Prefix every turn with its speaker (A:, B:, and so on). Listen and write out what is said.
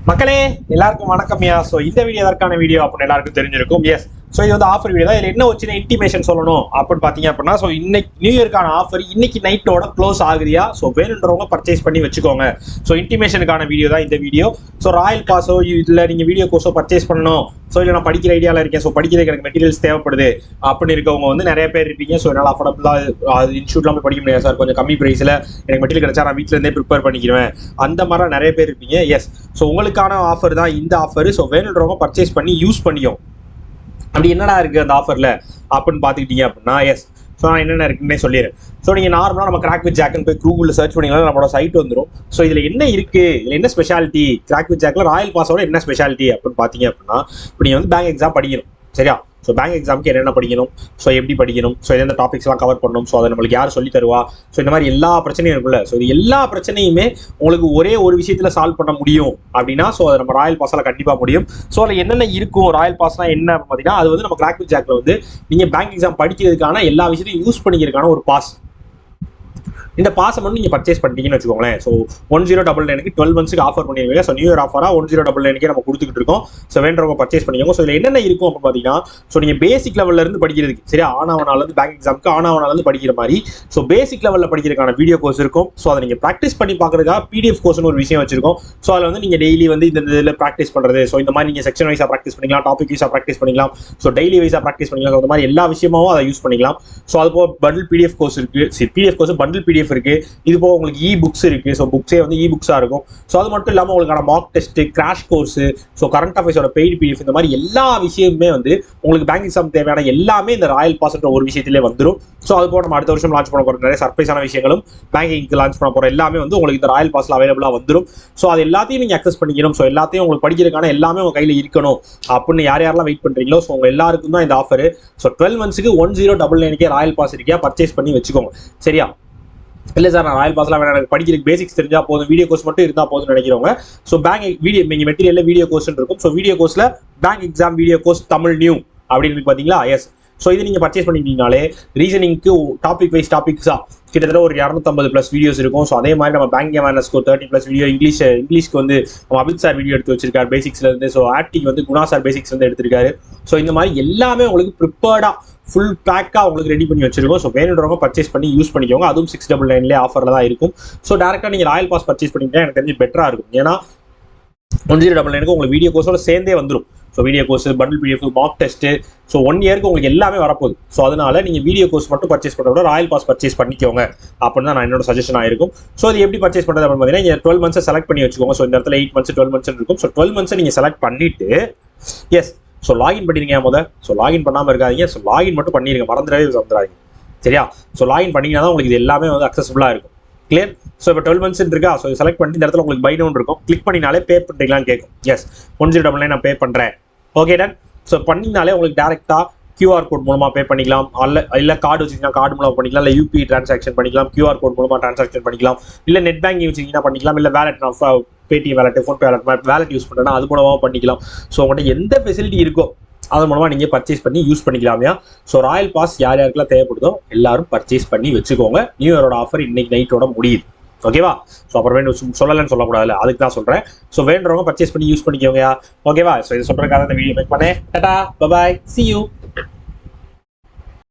A: மக்களே எல்லாருக்கும் வணக்கம்யா. ஸோ இந்த வீடியோ எதற்கான வீடியோ அப்படின்னு எல்லாருக்கும் தெரிஞ்சிருக்கும். எஸ், ஸோ இது வந்து ஆஃபர் வீடியோ தான். இதில் என்ன வச்சுன்னா இன்டிமேஷன் சொல்லணும் அப்படின்னு பார்த்தீங்க அப்படின்னா, ஸோ இன்னைக்கு நியூ இயர்க்கான ஆஃபர் இன்னைக்கு நைட்டோட க்ளோஸ் ஆகுதியா. ஸோ வேணுன்றவங்க பர்ச்சேஸ் பண்ணி வச்சுக்கோங்க. ஸோ இன்டிமேஷனுக்கான வீடியோ தான் இந்த வீடியோ. ஸோ ராயல் பாஸோ இதில் நீங்கள் வீடியோ கோர்ஸோ பர்ச்சேஸ் பண்ணணும். ஸோ இல்லை நான் படிக்கிற ஐடியாவில் இருக்கேன், ஸோ படிக்கிறதுக்கு எனக்கு மெட்டீரியல்ஸ் தேவைப்படுது அப்படின்னு இருக்கவங்க வந்து நிறைய பேர் இருப்பீங்க. ஸோ என்னால் அஃபோர்டபுளாக அது இன்ஸ்டியூட்லாம் படிக்க முடியாது சார், கொஞ்சம் கம்மி ப்ரைஸில் எனக்கு மெட்டீரியல் கிடைச்சா நான் வீட்டிலேருந்தே ப்ரிப்பேர் பண்ணிக்கிறேன், அந்த மாதிரி நிறைய பேர் இருப்பீங்க. எஸ், ஸோ உங்களுக்கான ஆஃபர் தான் இந்த ஆஃபர். ஸோ வேணுன்றவங்க பர்ச்சேஸ் பண்ணி யூஸ் பண்ணியும். அப்படி என்னடா இருக்குது அந்த ஆஃபரில் அப்படின்னு பார்த்துக்கிட்டீங்க அப்படின்னா, எஸ், ஸோ நான் என்னென்ன இருக்குன்னே சொல்லிடுறேன். ஸோ நீங்கள் நார்மலாக நம்ம கிராக் வித் ஜாக்னு போய் கூகுளில் சர்ச் பண்ணிங்கன்னா நம்மளோட சைட் வந்துடும். ஸோ இதில் என்ன இருக்குது, இதில் என்ன ஸ்பெஷாலிட்டி, கிராக் வித் ஜாக்கில் ராயல் பாஸோட என்ன ஸ்பெஷாலிட்டி அப்படின்னு பார்த்தீங்க அப்படின்னா, இப்போ நீங்கள் வந்து பேங்க் எக்ஸாம் படிக்கணும், சரியா? ஸோ பேங்க் எக்ஸாமுக்கு என்னென்ன படிக்கணும், ஸோ எப்படி படிக்கணும், ஸோ எந்தெந்த டாபிக்ஸ்லாம் கவர் பண்ணணும், ஸோ அதை நம்மளுக்கு யார் சொல்லி தருவா, ஸோ இந்த மாதிரி எல்லா பிரச்சனையும் இருக்குல்ல. ஸோ இது எல்லா பிரச்சனையுமே உங்களுக்கு ஒரே ஒரு விஷயத்தில் சால்வ் பண்ண முடியும் அப்படின்னா, ஸோ அதை நம்ம ராயல் பாஸால் கண்டிப்பாக முடியும். ஸோ அதில் என்னென்ன இருக்கும், ராயல் பாஸ்னால் என்ன அப்படின்னு பார்த்தீங்கன்னா, அது வந்து நம்ம கிராக் வித் ஜாக்கில் வந்து நீங்கள் பேங்க் எக்ஸாம் படிக்கிறதுக்கான எல்லா விஷயத்தையும் யூஸ் பண்ணிக்கிறதுக்கான ஒரு பாஸ். இந்த பாஸை மட்டும் நீங்கள் பர்ச்சேஸ் பண்ணிட்டீங்கன்னு வச்சுக்கோங்களேன். ஸோ 1099க்கு 12 மந்த்ஸ்க்கு ஆஃபர் பண்ணிடுவீங்க. ஸோ நியூ இயர் ஆஃபராக 1099க்கே நம்ம கொடுத்துக்கிட்டு இருக்கோம். ஸோ வேண்டவங்க பர்ச்சேஸ் பண்ணிக்கோங்க. ஸோ இதில் என்னென்ன இருக்கும் அப்படின்னு பார்த்தீங்கன்னா, ஸோ நீங்கள் பேசிக் லெவலில் இருந்து படிக்கிறதுக்கு, சரியா, ஆனவனாலேருந்து பேங்க் எக்ஸாமுக்கு ஆனவனாலேருந்து படிக்கிற மாதிரி ஸோ பேசிக் லெவலில் படிக்கிறதுக்கான வீடியோ கோர்ஸ் இருக்கும். ஸோ அதை நீங்கள் ப்ராக்டிஸ் பண்ணி பார்க்குறதுக்காக பிடிஎஃப் கோர்ஸ்னு ஒரு விஷயம் வச்சிருக்கோம். ஸோ அதில் வந்து நீங்கள் டெய்லி வந்து இந்த இதில் ப்ராக்டிஸ் பண்ணுறது, ஸோ இந்த மாதிரி நீங்கள் செக்ஷன் வைஸாக ப்ராக்டிஸ் பண்ணிக்கலாம், டாபிக் வைஸாக ப்ராக்டிஸ் பண்ணிக்கலாம், ஸோ டெய்லி வைஸாக ப்ராக்டிஸ் பண்ணிக்கலாம். அந்த மாதிரி எல்லா விஷயமாவும் அதை யூஸ் பண்ணிக்கலாம். ஸோ அது போக பண்டில் பிடிஎஃப் கோர்ஸ் இருக்குது, பிடிஎஃப் கோர்ஸ் பண்டில் பிடிஎஃப் இருக்குது. இது போக உங்களுக்கு இ புக்ஸ் இருக்கு. ஸோ புக்ஸே வந்து இ புக்ஸாக இருக்கும். ஸோ அது மட்டும் இல்லாமல் உங்களுக்கான mock test, crash course, so current அஃபேர்ஸோட பெய்டு பிடிஎஃப், இந்த மாதிரி எல்லா விஷயமுமே வந்து உங்களுக்கு பேங்க் எக்ஸாம் தேவையான எல்லாமே இந்த ராயல் பாஸ்ன்ற ஒரு விஷயத்திலே வந்துடும். ஸோ அது போக நம்ம அடுத்த வருஷம் லான்ச் பண்ண போகிற நிறைய சர்ப்ரைஸான விஷயங்களும் பேங்கிங்க்கு லான்ச் பண்ண போகிற எல்லாமே வந்து உங்களுக்கு இந்த ராயல் பாஸ்ல அவைலபிளாக வந்துடும். ஸோ அது எல்லாத்தையும் நீங்கள் அக்சஸ் பண்ணிக்கணும். ஸோ எல்லாத்தையும் உங்களுக்கு படிக்கிறதுக்கான எல்லாமே உங்கள் கையில் இருக்கணும் அப்படின்னு யாரெல்லாம் வெயிட் பண்ணுறீங்களோ, ஸோ உங்கள் எல்லாருக்கும் தான் இந்த ஆஃபர். ஸோ 12 மந்த்ஸ்க்கு 1099க்கே ராயல் பாஸ் இருக்கியா, பர்ச்சேஸ் பண்ணி வச்சுக்கோங்க, சரியா? இல்லை சார், நான் ராயல் பாஸ்லாம் வேணாம், எனக்கு படிக்கிறதுக்கு பேசிக்ஸ் தெரிஞ்சால் போதும், வீடியோ கோர்ஸ் மட்டும் இருந்தால் போதும்னு நினைக்கிறவங்க, ஸோ பேங்க் வீடியோ நீங்கள் மெட்டீரியலில் வீடியோ கோர்ஸ் இருக்கும். ஸோ வீடியோ கோர்ஸில் bank exam video course Tamil new அப்படின்னு பார்த்தீங்களா? எஸ். ஸோ இது நீங்கள் பர்ச்சேஸ் பண்ணிட்டீங்கனாலே ரீசனிங்க்கு டாபிக் வைஸ் டாபிக்ஸாக கிட்டத்தட்ட ஒரு 250+ வீடியோஸ் இருக்கும். ஸோ அதே மாதிரி நம்ம பேங்க் அவேர்னஸ்க்கு 30+ வீடியோ, இங்கிலீஷ்க்கு வந்து நம்ம அபித் சார் வீடியோ எடுத்து வச்சிருக்காரு பேசிக்ஸ்லேருந்து. ஸோ ஆர்டிக்கு வந்து குணா சார் பேசிக்ஸ்லேருந்து எடுத்திருக்காரு. ஸோ இந்த மாதிரி எல்லாமே உங்களுக்கு ப்ரிப்பேர்டாக ஃபுல் பேக்காக உங்களுக்கு ரெடி பண்ணி வச்சிருக்கோம். ஸோ வேணுன்றவங்க பர்ச்சேஸ் பண்ணி யூஸ் பண்ணிக்கோங்க. அதுவும் 699 ஆஃபரில் தான் இருக்கும். ஸோ டேரெக்டாக நீங்கள் ராயல் பாஸ் பர்ச்சேஸ் பண்ணிட்டா எனக்கு தெரிஞ்சு பெட்டராக இருக்கும். ஏன்னா 1099 உங்களுக்கு வீடியோ கோர்ஸோட சேர்ந்தே வந்துடும். So video course, bundle PDF, mark test, so 1 இயருக்கு உங்களுக்கு எல்லாமே வரப்போகுது. ஸோ அதனால நீங்கள் வீடியோ கோர்ஸ் மட்டும் பர்ச்சேஸ் பண்ணுறத ராயல் பாஸ் பர்ச்சேஸ் பண்ணிக்கோங்க அப்படின்னு தான் நான் என்னோட சஜஷனாக இருக்கும். ஸோ இது எப்படி பர்ச்சேஸ் பண்ணுறது அப்படின்னு பார்த்தீங்கன்னா, 12 மந்த்ஸை செலக்ட் பண்ணி வச்சுக்கோங்க. ஸோ இந்த இடத்துல 8 மந்த்ஸ் 12 மந்த்ஸ் இருக்கும். ஸோ 12 மந்த்ஸை நீங்கள் செலக்ட் பண்ணிட்டு, எஸ், ஸோ லாகின் பண்ணிருங்க முதல். ஸோ லாகின் பண்ணாமல் இருக்காதீங்க. ஸோ லாகின் மட்டும் பண்ணிருங்க, மறந்துடாதீங்க, சரியா? ஸோ லாகின் பண்ணிங்கன்னா தான் உங்களுக்கு இது எல்லாமே வந்து அக்சஸபிளாக இருக்கும். கிளியர்? ஸோ இப்போ 12 மந்த்ஸ் இருக்கா, ஸோ செலக்ட் பண்ணி இந்த இடத்துல உங்களுக்கு பை டவுன் இருக்கும். கிளிக் பண்ணினாலே பே பண்ணுறீங்களான்னு கேட்கும். எஸ், 1099 நான் பே பண்ணுறேன், ஓகே டன். ஸோ பண்ணிங்கனாலே உங்களுக்கு டேரெக்டாக QR கோட் மூலமாக பே பண்ணிக்கலாம். இல்லை கார்டு வச்சிங்கன்னா கார்டு மூலமாக பண்ணிக்கலாம், இல்லை யூபி டிரான்சாக்ஷன் பண்ணிக்கலாம், QR கோட் மூலமாக டிரான்சாக்ஷன் பண்ணிக்கலாம், இல்லை நெட் பேங்கிங் வச்சிங்கன்னா பண்ணிக்கலாம், இல்லை வேலெட், நான் Paytm wallet, PhonePe wallet use பண்ணுறேன்னா அது மூலமாக பண்ணிக்கலாம். ஸோ உங்கள்கிட்ட எந்த ஃபெசிலிட்டி இருக்கோ அது மூலமாக நீங்கள் பர்ச்சேஸ் பண்ணி யூஸ் பண்ணிக்கலாமையா. ஸோ ராயல் பாஸ் யார் யாருக்கெல்லாம் தேவைப்படுதோ எல்லாரும் பர்ச்சேஸ் பண்ணி வச்சுக்கோங்க. நியூ இயரோட ஆஃபர் இன்னைக்கு நைட்டோட முடியுது, ஓகேவா? ஸோ அப்புறம் வேணும் சொல்லலன்னு சொல்லக்கூடாதுல்ல, அதுக்கு தான் சொல்கிறேன். ஸோ வேண்டுறவங்க பர்ச்சேஸ் பண்ணி யூஸ் பண்ணிக்கோங்க, ஓகேவா? ஸோ இது சொல்கிறதுக்காக இந்த வீடியோ மேக் பண்ணேன். Tata, bye bye, see you.